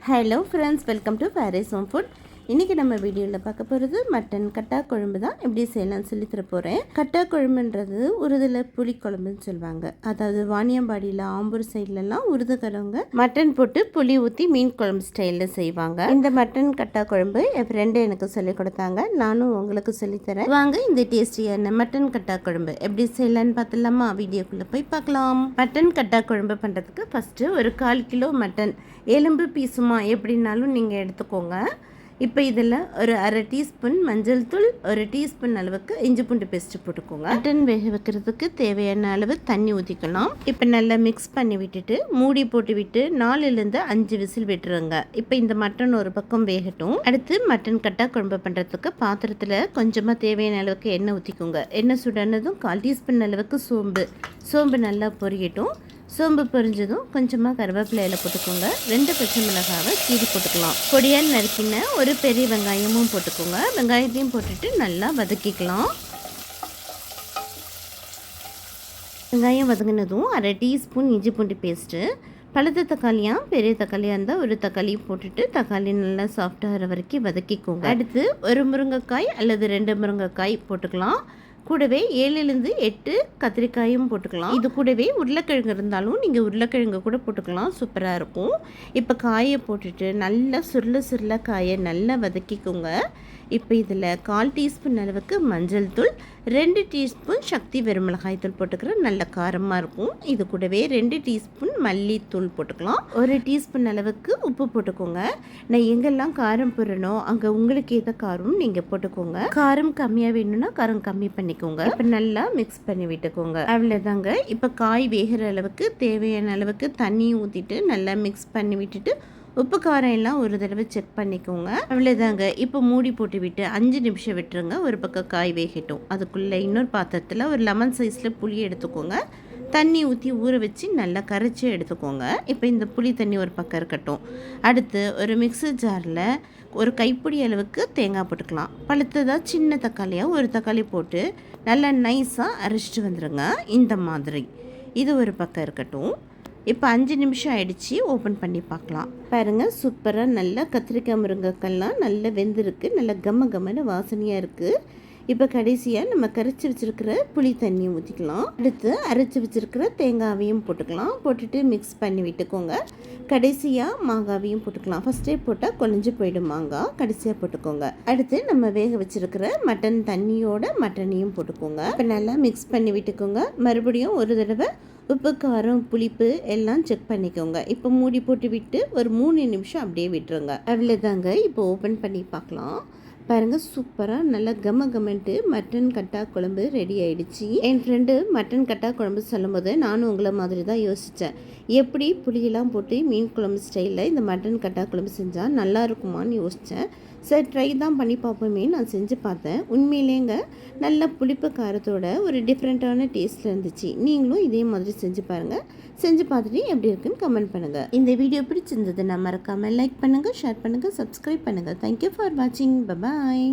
Hello friends, welcome to Paris home food. இன்றைக்கி நம்ம வீடியோவில் பார்க்க போகிறது மட்டன் கட்டா குழம்பு தான் எப்படி செய்யலாம்னு சொல்லி தர போகிறேன். கட்டா குழம்புன்றது உருதில் புளி குழம்புன்னு சொல்லுவாங்க. அதாவது வாணியம்பாடியில் ஆம்பூர் சைட்லலாம் உருதுக்காரவங்க மட்டன் போட்டு புளி ஊற்றி மீன் குழம்பு ஸ்டைலில் செய்வாங்க. இந்த மட்டன் கட்டா குழம்பு என் ஃப்ரெண்டு எனக்கு சொல்லிக் கொடுத்தாங்க, நானும் உங்களுக்கு சொல்லித்தரேன். வாங்க இந்த டேஸ்டியான மட்டன் கட்டா குழம்பு எப்படி செய்யலான்னு பார்த்துலாமா? வீடியோக்குள்ளே போய் பார்க்கலாம். மட்டன் கட்டா குழம்பு பண்ணுறதுக்கு ஃபஸ்ட்டு ஒரு 1/4 கிலோ மட்டன் எலும்பு பீஸுமா எப்படின்னாலும் நீங்கள் எடுத்துக்கோங்க. இப்போ இதில் ஒரு 1/2 டீஸ்பூன் மஞ்சள் தூள், 1 டீஸ்பூன் அளவுக்கு இஞ்சி பூண்டு பேஸ்ட்டு போட்டுக்கோங்க. மட்டன் வேக வைக்கிறதுக்கு தேவையான அளவு தண்ணி ஊற்றிக்கலாம். இப்போ நல்லா மிக்ஸ் பண்ணி விட்டுட்டு மூடி போட்டு விட்டு 4லேருந்து 5 விசில் விட்டுருங்க. இப்போ இந்த மட்டன் ஒரு பக்கம் வேகட்டும். அடுத்து மட்டன் கட்டா குழம்பு பண்ணுறதுக்கு பாத்திரத்தில் கொஞ்சமாக தேவையான அளவுக்கு எண்ணெய் ஊற்றிக்கோங்க. எண்ணெய் சுடானதும் 1/4 டீஸ்பூன் அளவுக்கு சோம்பு நல்லா பொரியட்டும். சோம்பு பொரிஞ்சதும் கொஞ்சமாக கருவேப்பிலையில் போட்டுக்கோங்க. 2 பச்சை மிளகாவை கீறி போட்டுக்கலாம். பொடியால் நறுக்கின ஒரு பெரிய வெங்காயமும் போட்டுக்கோங்க. வெங்காயத்தையும் போட்டுட்டு நல்லா வதக்கிக்கலாம். வெங்காயம் வதங்கினதும் 1/2 டீஸ்பூன் இஞ்சி பூண்டு பேஸ்ட்டு, பழுத்த தக்காளியாக பெரிய தக்காளியாக இருந்தால் ஒரு தக்காளி போட்டுட்டு தக்காளி நல்லா சாஃப்டாகிற வரைக்கும் வதக்கிக்கோங்க. அடுத்து ஒரு முருங்கைக்காய் அல்லது 2 முருங்கைக்காய் போட்டுக்கலாம். கூடவே 7லேருந்து 8 கத்திரிக்காயும் போட்டுக்கலாம். இது கூடவே உருளைக்கிழங்கு இருந்தாலும் நீங்கள் உருளைக்கிழங்கு கூட போட்டுக்கலாம், சூப்பராக இருக்கும். இப்போ காயை போட்டுட்டு நல்லா சுருள காயை நல்லா வதக்கிக்கோங்க. இப்போ இதில் 1/4 டீஸ்பூன் அளவுக்கு மஞ்சள் தூள், 2 டீஸ்பூன் சக்தி வெறுமிளகாய் தூள் போட்டுக்கிறேன், நல்ல காரமாக இருக்கும். இது கூடவே 2 டீஸ்பூன் மல்லித்தூள் போட்டுக்கலாம். 1 டீஸ்பூன் அளவுக்கு உப்பு போட்டுக்கோங்க. நான் எங்கெல்லாம் காரம் போடுறனோ அங்கே உங்களுக்கு ஏற்ற காரம் நீங்கள் போட்டுக்கோங்க. காரம் கம்மியாக வேணும்னா காரம் கம்மி பண்ணிக்கோங்க. இப்போ நல்லா மிக்ஸ் பண்ணி விட்டுக்கோங்க. அவ்வளோதாங்க. இப்போ காய் வேகிற அளவுக்கு தேவையான அளவுக்கு தண்ணி ஊற்றிட்டு நல்லா மிக்ஸ் பண்ணி விட்டுட்டு உப்பு காரம் எல்லாம் ஒரு தடவை செக் பண்ணிக்கோங்க. அவ்வளோதாங்க. இப்போ மூடி போட்டு விட்டு 5 நிமிஷம் விட்டுருங்க. ஒரு பக்கம் காய் வேகட்டும். அதுக்குள்ளே இன்னொரு பாத்திரத்தில் ஒரு லெமன் சைஸில் புளி எடுத்துக்கோங்க. தண்ணி ஊற்றி ஊற வச்சு நல்லா கரைச்சி எடுத்துக்கோங்க. இப்போ இந்த புளி தண்ணி ஒரு பக்கம் இருக்கட்டும். அடுத்து ஒரு மிக்ஸர் ஜாரில் ஒரு கைப்பிடி அளவுக்கு தேங்காய் போட்டுக்கலாம். பழுத்ததாக சின்ன தக்காளியாக ஒரு தக்காளி போட்டு நல்லா நைஸாக அரைச்சிட்டு வந்துடுங்க. இந்த மாதிரி இது ஒரு பக்கம் இருக்கட்டும். இப்போ 5 நிமிஷம் ஆயிடுச்சு. ஓப்பன் பண்ணி பார்க்கலாம். பாருங்கள், சூப்பராக நல்லா கத்திரிக்காய் முருங்கைக்கெல்லாம் நல்லா வெந்திருக்கு. நல்லா கம்மன்னு வாசனையாக இருக்குது. இப்போ கடைசியாக நம்ம கரைச்சி வச்சுருக்கிற புளி தண்ணியை ஊற்றிக்கலாம். அடுத்து அரைச்சி வச்சுருக்கிற தேங்காவையும் போட்டுக்கலாம். போட்டுட்டு மிக்ஸ் பண்ணி விட்டுக்கோங்க. கடைசியாக மாங்காவையும் போட்டுக்கலாம். ஃபஸ்ட்டே போட்டால் குழஞ்சி போயிடும் மாங்காய், கடைசியாக போட்டுக்கோங்க. அடுத்து நம்ம வேக வச்சுருக்கிற மட்டன் தண்ணியோட மட்டனையும் போட்டுக்கோங்க. இப்போ நல்லா மிக்ஸ் பண்ணி விட்டுக்கோங்க. மறுபடியும் ஒரு தடவை உப்பு காரம் புளிப்பு எல்லாம் செக் பண்ணிக்கோங்க. இப்போ மூடி போட்டு விட்டு ஒரு 3 நிமிஷம் அப்படியே விட்டுருங்க. அவ்வளோதாங்க. இப்போ ஓப்பன் பண்ணி பார்க்கலாம். பாருங்கள், சூப்பராக நல்லா கம்மன்ட்டு மட்டன் கட்டா குழம்பு ரெடி ஆகிடுச்சு. என் ஃப்ரெண்டு மட்டன் கட்டா குழம்பு சொல்லும் போது நானும் உங்களை மாதிரி தான் யோசித்தேன். எப்படி புளியெல்லாம் போட்டு மீன் குழம்பு ஸ்டைலில் இந்த மட்டன் கட்டா குழம்பு செஞ்சால் நல்லா இருக்குமான்னு யோசித்தேன். சரி, ட்ரை தான் பண்ணி பார்ப்போமே நான் செஞ்சு பார்த்தேன். உண்மையிலேங்க நல்ல புளிப்பு காரத்தோட ஒரு டிஃப்ரெண்ட்டான டேஸ்ட்டில் இருந்துச்சு. நீங்களும் இதே மாதிரி செஞ்சு பாருங்கள். செஞ்சு பார்த்துட்டு எப்படி இருக்குன்னு கமெண்ட் பண்ணுங்கள். இந்த வீடியோ பிடிச்சிருந்ததுன்னா மறக்காமல் லைக் பண்ணுங்கள், ஷேர் பண்ணுங்கள், சப்ஸ்கிரைப் பண்ணுங்கள். தேங்க்யூ ஃபார் வாட்சிங். பபாய்.